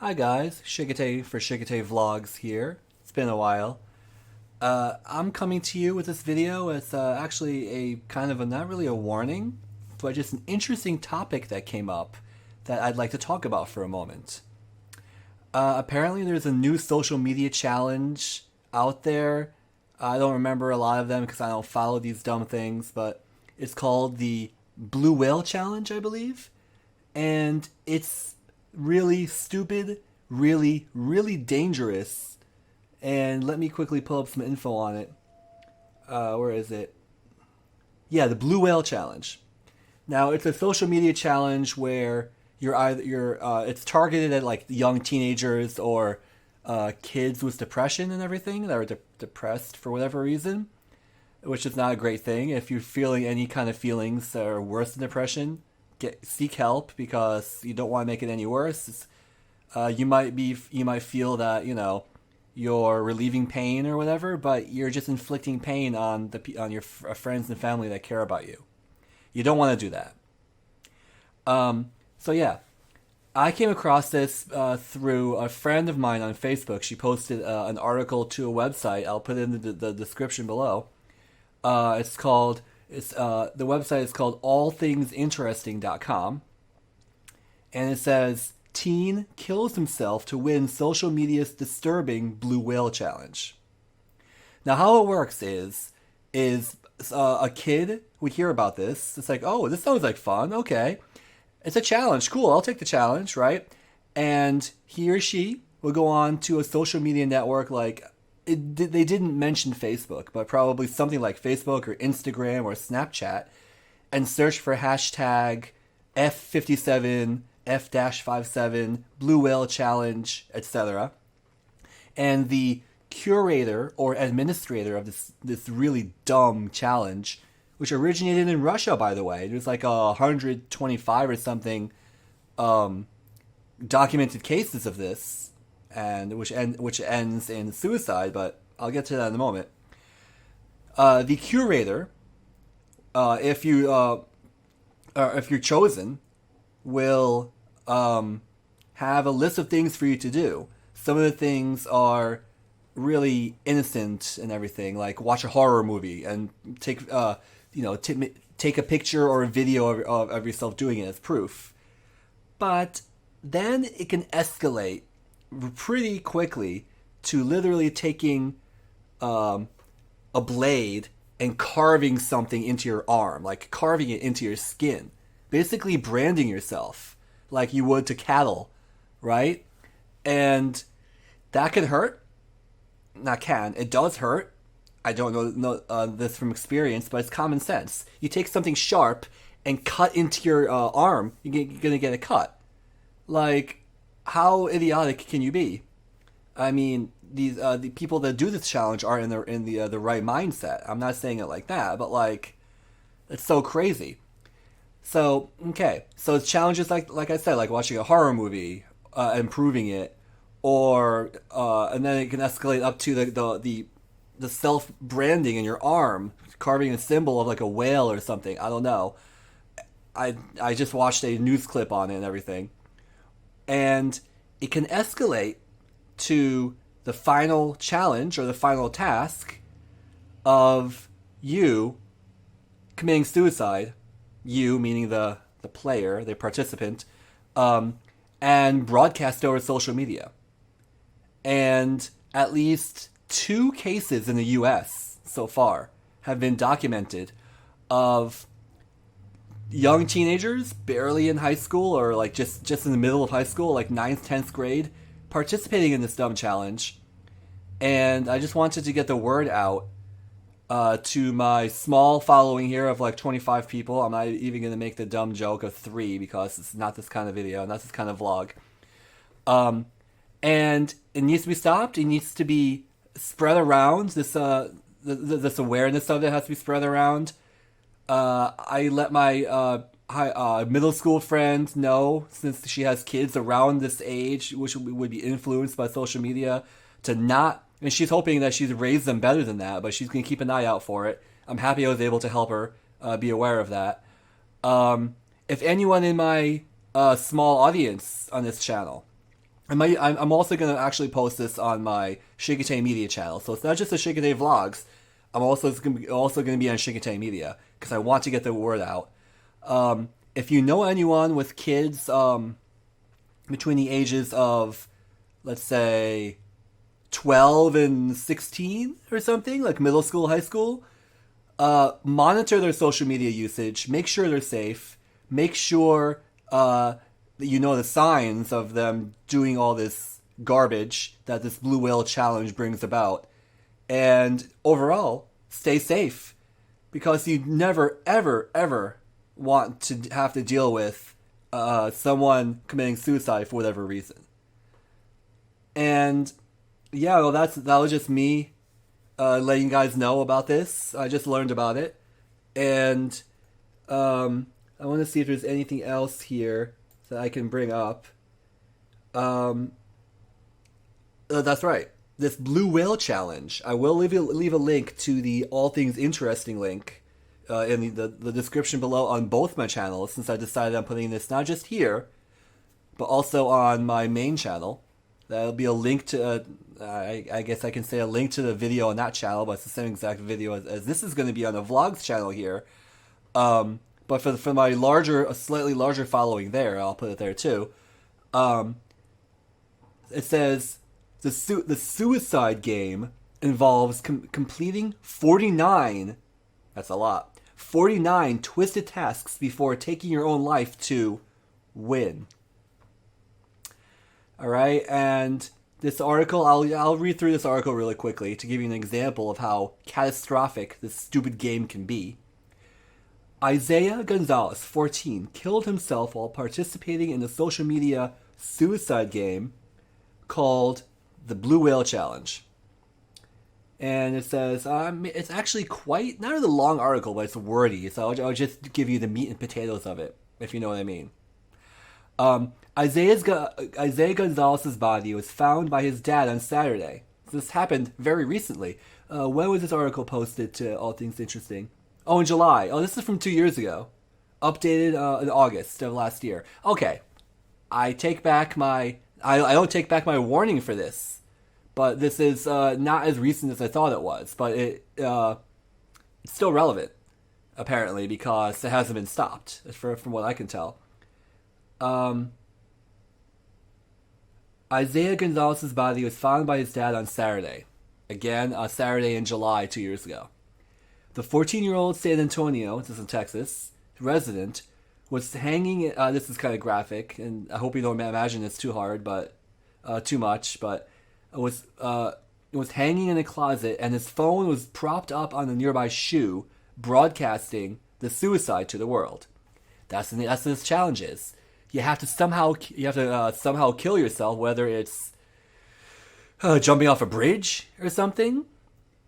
Hi guys, Shiggitay for ShiggitayVlogs here. It's been a while. I'm coming to you with this video. It's actually a kind of not really a warning, but just an interesting topic that came up that I'd like to talk about for a moment. Apparently, there's a new social media challenge out there. I don't remember a lot of them because I don't follow these dumb things, but it's called the Blue Whale Challenge, I believe. And it's really stupid, really dangerous. And let me quickly pull up some info on it. Where is it? Yeah, the Blue Whale Challenge. Now, it's a social media challenge where it's targeted at like young teenagers or kids with depression and everything that are depressed for whatever reason, which is not a great thing. If you're feeling any kind of feelings that are worse than depression, seek help because you don't want to make it any worse. You might feel that you're relieving pain or whatever, but you're just inflicting pain on your friends and family that care about you. You don't want to do that. So yeah, I came across this through a friend of mine on Facebook. She posted an article to a website. I'll put it in the description below. The website is called allthingsinteresting.com, and it says teen kills himself to win social media's disturbing Blue Whale Challenge. Now, how it works is a kid would hear about this. It's like, oh, this sounds like fun. Okay, it's a challenge. Cool, I'll take the challenge, right? And he or she will go on to a social media network like they didn't mention Facebook, but probably something like Facebook or Instagram or Snapchat, and search for hashtag F57, F-57, Blue Whale Challenge, etc. And the curator or administrator of this really dumb challenge, which originated in Russia, by the way. There's like 125 or something documented cases of this, and which ends in suicide. But I'll get to that in a moment. The curator, if you're chosen, will have a list of things for you to do. Some of the things are really innocent and everything, like watch a horror movie and take a picture or a video of yourself doing it as proof. But then it can escalate pretty quickly to literally taking a blade and carving something into your arm, like carving it into your skin, basically branding yourself like you would to cattle, right? And that can hurt. It does hurt. I don't know this from experience, but it's common sense. You take something sharp and cut into your arm, you're gonna get a cut. Like, how idiotic can you be? I mean, the people that do this challenge are in the right mindset. I'm not saying it like that, but like, it's so crazy. So okay, so it's challenges like I said, like watching a horror movie, improving it, or and then it can escalate up to the self branding in your arm, carving a symbol of like a whale or something. I don't know. I just watched a news clip on it and everything, and it can escalate to the final challenge or the final task of you committing suicide. You, meaning the player, the participant, and broadcast over social media. And at least 2 cases in the U.S. so far have been documented of young teenagers, barely in high school or like just in the middle of high school, like 9th, 10th grade, participating in this dumb challenge. And I just wanted to get the word out to my small following here of like 25 people. I'm not even going to make the dumb joke of 3 because it's not this kind of video, not this kind of vlog. And it needs to be stopped. It needs to be spread around. This awareness of it has to be spread around. I let my middle school friend know, since she has kids around this age, which would be influenced by social media, to not. And she's hoping that she's raised them better than that, but she's going to keep an eye out for it. I'm happy I was able to help her be aware of that. If anyone in my small audience on this channel I'm also going to actually post this on my ShiggitayMedia channel. So it's not just the ShiggitayVlogs. I'm also going to be on ShiggitayMedia because I want to get the word out. If you know anyone with kids between the ages of, let's say, 12 and 16 or something, like middle school, high school, monitor their social media usage. Make sure they're safe. Make sure that you know the signs of them doing all this garbage that this Blue Whale Challenge brings about. And overall, stay safe. Because you never, ever, ever want to have to deal with someone committing suicide for whatever reason. And yeah, well, that was just me letting you guys know about this. I just learned about it. And I want to see if there's anything else here that I can bring up. That's right. This Blue Whale Challenge. I will leave a link to the All Things Interesting link in the description below on both my channels, since I decided I'm putting this not just here, but also on my main channel. That'll be a link to, I guess I can say a link to the video on that channel, but it's the same exact video as this is going to be on the vlogs channel here. But for my slightly larger following there, I'll put it there too. It says the suicide game involves completing 49. That's a lot. 49 twisted tasks before taking your own life to win. All right, and this article, I'll read through this article really quickly to give you an example of how catastrophic this stupid game can be. Isaiah Gonzalez, 14, killed himself while participating in a social media suicide game called the Blue Whale Challenge. And it says, it's actually quite, not a long article, but it's wordy, so I'll just give you the meat and potatoes of it, if you know what I mean. Isaiah Gonzalez's body was found by his dad on Saturday. This happened very recently. When was this article posted to All Things Interesting? Oh, in July. Oh, this is from 2 years ago. Updated in August of last year. Okay. I take back my... I don't take back my warning for this. But this is not as recent as I thought it was. But it's still relevant, apparently, because it hasn't been stopped, from what I can tell. Isaiah Gonzalez's body was found by his dad on Saturday. Again, Saturday in July 2 years ago. The 14-year-old San Antonio, this is in Texas, resident, was hanging... this is kind of graphic, and I hope you don't imagine it's too hard, but too much, but was hanging in a closet, and his phone was propped up on a nearby shoe, broadcasting the suicide to the world. That's what this challenge is. You have to somehow kill yourself, whether it's jumping off a bridge or something.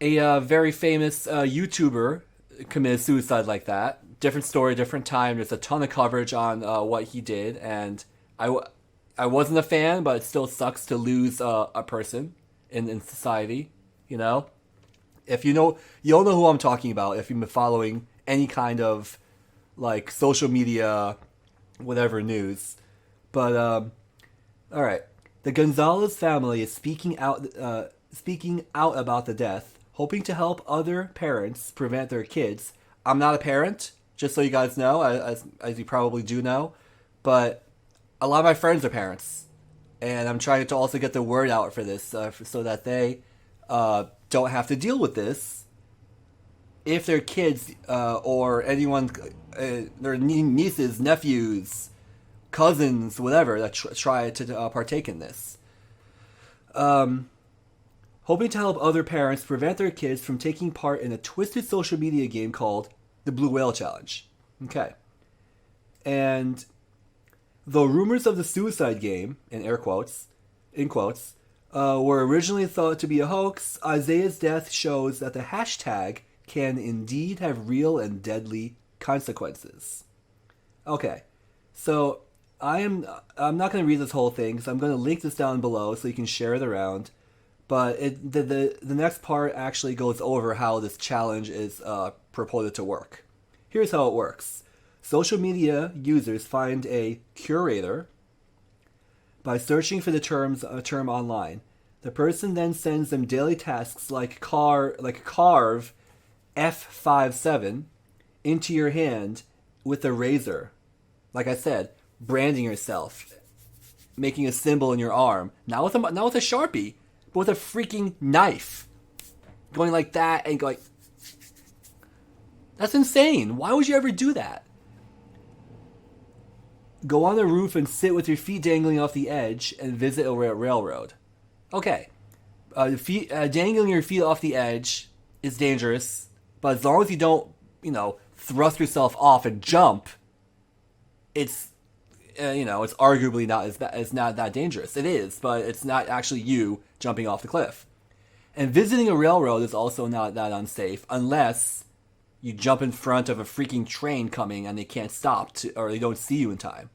A very famous YouTuber committed suicide like that. Different story, different time. There's a ton of coverage on what he did, and I wasn't a fan, but it still sucks to lose a person in society. You know, if you'll know who I'm talking about if you've been following any kind of like social media, whatever news. But all right, the Gonzalez family is speaking out about the death, hoping to help other parents prevent their kids. I'm not a parent, just so you guys know, as you probably do know, but a lot of my friends are parents, and I'm trying to also get the word out for this, so that they don't have to deal with this if their kids or anyone, their nieces, nephews, cousins, whatever, that try to partake in this. Hoping to help other parents prevent their kids from taking part in a twisted social media game called the Blue Whale Challenge. Okay. And though rumors of the suicide game, in quotes, were originally thought to be a hoax, Isaiah's death shows that the hashtag can indeed have real and deadly consequences. Okay, so I'm not going to read this whole thing, so I'm going to link this down below so you can share it around. But the next part actually goes over how this challenge is purported to work. Here's how it works. Social media users find a curator, by searching for the term online. The person then sends them daily tasks like carve F57 into your hand with a razor. Like I said, branding yourself, making a symbol in your arm, not with a Sharpie, but with a freaking knife, going like that and going. That's insane. Why would you ever do that? Go on the roof and sit with your feet dangling off the edge and visit a railroad. Okay. Dangling your feet off the edge is dangerous, but as long as you don't, thrust yourself off and jump, it's arguably not as bad. It's not that dangerous. It is, but it's not actually you jumping off the cliff. And visiting a railroad is also not that unsafe unless you jump in front of a freaking train coming and they can't stop or they don't see you in time.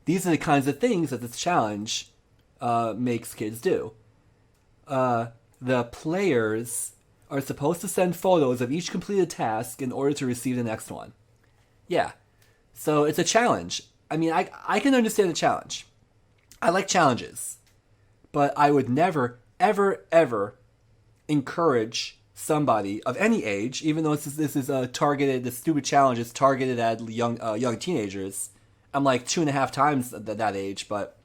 These are the kinds of things that this challenge makes kids do. The players are supposed to send photos of each completed task in order to receive the next one. Yeah. So it's a challenge. I mean, I can understand a challenge. I like challenges. But I would never, ever, ever encourage somebody of any age, even though this is targeted, this stupid challenge is targeted at young teenagers. I'm like 2.5 times that age, but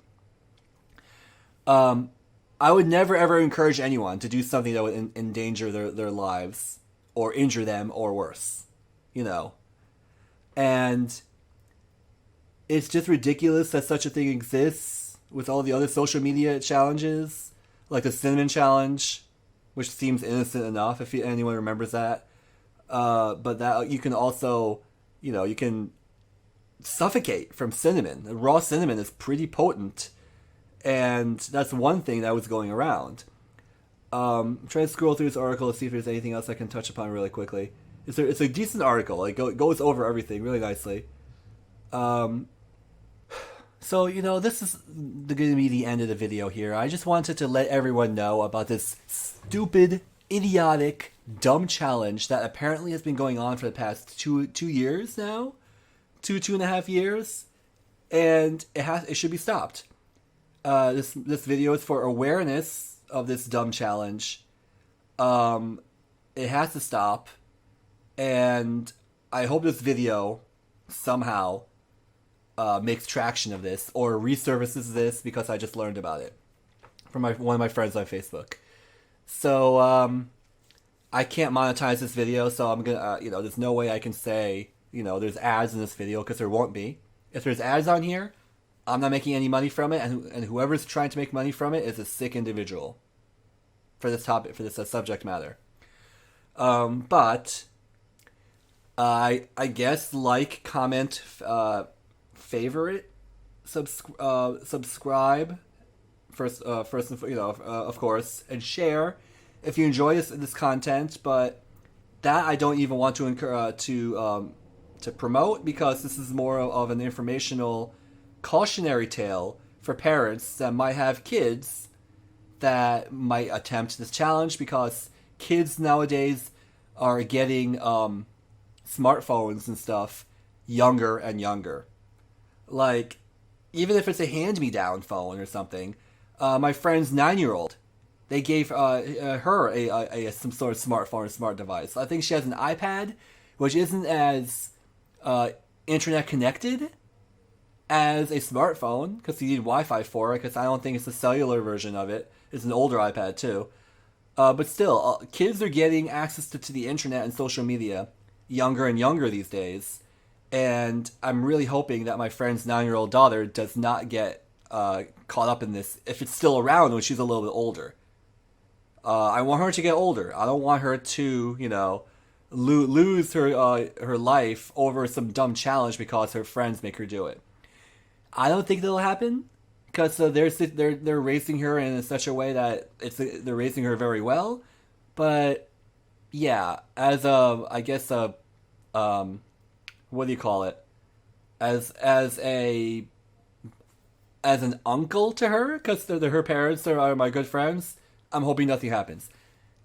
I would never ever encourage anyone to do something that would endanger their lives or injure them or worse, And it's just ridiculous that such a thing exists with all the other social media challenges, like the cinnamon challenge, which seems innocent enough if anyone remembers that. But that you can also, you can suffocate from cinnamon. Raw cinnamon is pretty potent, and that's one thing that was going around. I'm trying to scroll through this article to see if there's anything else I can touch upon really quickly. It's a decent article. It goes over everything really nicely. So, this is going to be the end of the video here. I just wanted to let everyone know about this stupid, idiotic, dumb challenge that apparently has been going on for the past two years now. 2.5 years. And it should be stopped. This video is for awareness of this dumb challenge. It has to stop. And I hope this video somehow makes traction of this or resurfaces this because I just learned about it from one of my friends on Facebook. So I can't monetize this video, so I'm gonna there's no way I can say there's ads in this video because there won't be. If there's ads on here, I'm not making any money from it, and whoever's trying to make money from it is a sick individual for this topic, for this subject matter. But I guess like, comment, favorite, subscribe first, of course, and share if you enjoy this content. But that I don't even want to promote, because this is more of an informational, cautionary tale for parents that might have kids that might attempt this challenge, because kids nowadays are getting smartphones and stuff younger and younger. Like, even if it's a hand-me-down phone or something, my friend's 9-year-old, they gave her some sort of smartphone or smart device. I think she has an iPad, which isn't as internet connected as a smartphone, because you need Wi-Fi for it, because I don't think it's the cellular version of it. It's an older iPad too. But still, kids are getting access to the internet and social media younger and younger these days. And I'm really hoping that my friend's 9-year-old daughter does not get caught up in this if it's still around when she's a little bit older. I want her to get older. I don't want her to, lose her life over some dumb challenge because her friends make her do it. I don't think that'll happen, because they're raising her in such a way that they're raising her very well. But yeah, as what do you call it? As an uncle to her, because her parents are my good friends, I'm hoping nothing happens.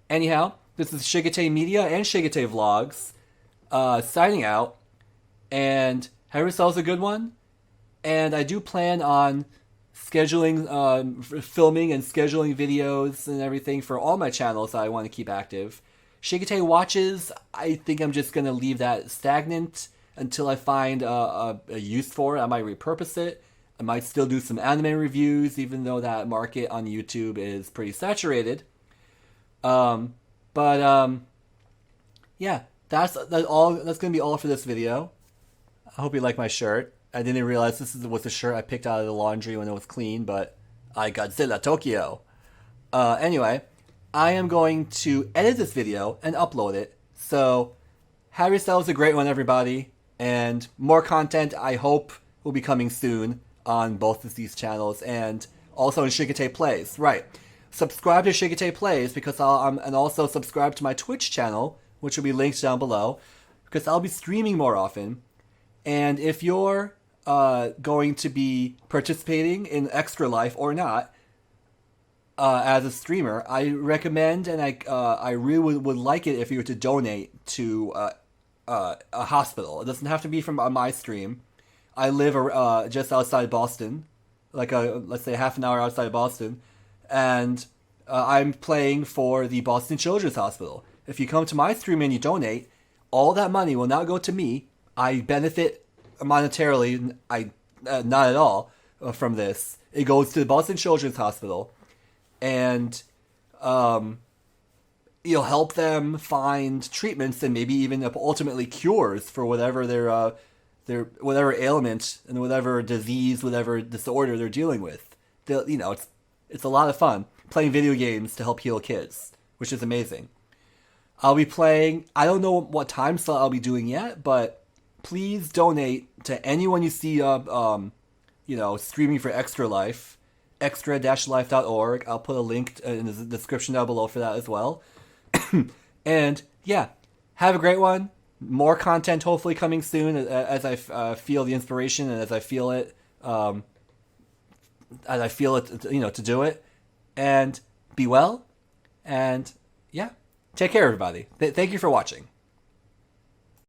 Anyhow, this is ShiggitayMedia and ShiggitayVlogs signing out, and have yourselves a good one. And I do plan on scheduling, filming and scheduling videos and everything for all my channels that I want to keep active. ShiggitayWatches, I think I'm just going to leave that stagnant until I find a use for it. I might repurpose it. I might still do some anime reviews, even though that market on YouTube is pretty saturated. Yeah, that's all. That's going to be all for this video. I hope you like my shirt. I didn't realize was the shirt I picked out of the laundry when it was clean, but I Godzilla Tokyo. Anyway, I am going to edit this video and upload it. So, have yourselves a great one, everybody. And more content, I hope, will be coming soon on both of these channels and also in ShiggitayPlays. Right. Subscribe to ShiggitayPlays because and also subscribe to my Twitch channel, which will be linked down below, because I'll be streaming more often. And if you're going to be participating in Extra Life or not, as a streamer, I recommend and I really would like it if you were to donate to a hospital. It doesn't have to be from my stream. I live just outside Boston, let's say half an hour outside Boston, and I'm playing for the Boston Children's Hospital. If you come to my stream and you donate, all that money will not go to me. I benefit monetarily, not at all from this. It goes to the Boston Children's Hospital, and you'll help them find treatments and maybe even ultimately cures for whatever their whatever ailment and whatever disease, whatever disorder they're dealing with. It's a lot of fun playing video games to help heal kids, which is amazing. I'll be playing. I don't know what time slot I'll be doing yet, but please donate to anyone you see streaming for Extra Life, extra-life.org. I'll put a link in the description down below for that as well. And yeah, have a great one. More content hopefully coming soon as I feel the inspiration and as I feel it, to do it. And be well. And yeah, take care, everybody. Thank you for watching.